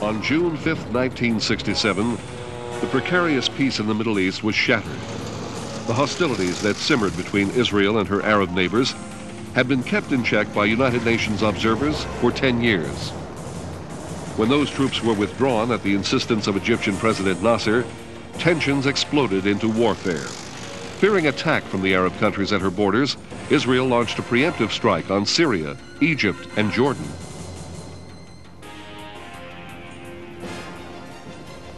On June 5, 1967, the precarious peace in the Middle East was shattered. The hostilities that simmered between Israel and her Arab neighbors had been kept in check by United Nations observers for 10 years. When those troops were withdrawn at the insistence of Egyptian President Nasser, tensions exploded into warfare. Fearing attack from the Arab countries at her borders, Israel launched a preemptive strike on Syria, Egypt, and Jordan.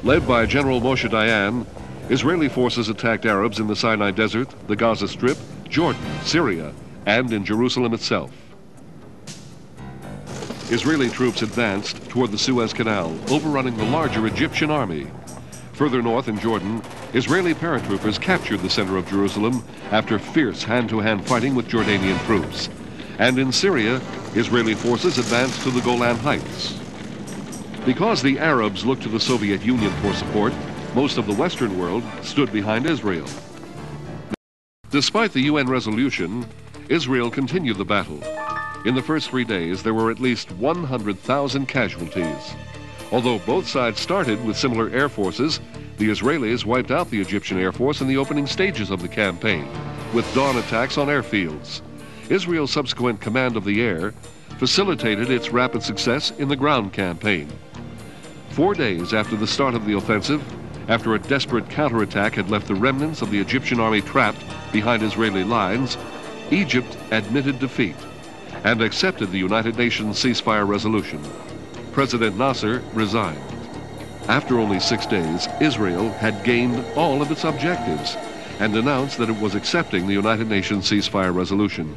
Led by General Moshe Dayan, Israeli forces attacked Arabs in the Sinai Desert, the Gaza Strip, Jordan, Syria, and in Jerusalem itself. Israeli troops advanced toward the Suez Canal, overrunning the larger Egyptian army. Further north in Jordan, Israeli paratroopers captured the center of Jerusalem after fierce hand-to-hand fighting with Jordanian troops. And in Syria, Israeli forces advanced to the Golan Heights. Because the Arabs looked to the Soviet Union for support, most of the Western world stood behind Israel. Despite the UN resolution, Israel continued the battle. In the first 3 days, there were at least 100,000 casualties. Although both sides started with similar air forces, the Israelis wiped out the Egyptian Air Force in the opening stages of the campaign, with dawn attacks on airfields. Israel's subsequent command of the air facilitated its rapid success in the ground campaign. 4 days after the start of the offensive, after a desperate counterattack had left the remnants of the Egyptian army trapped behind Israeli lines, Egypt admitted defeat and accepted the United Nations ceasefire resolution. President Nasser resigned. After only 6 days, Israel had gained all of its objectives and announced that it was accepting the United Nations ceasefire resolution.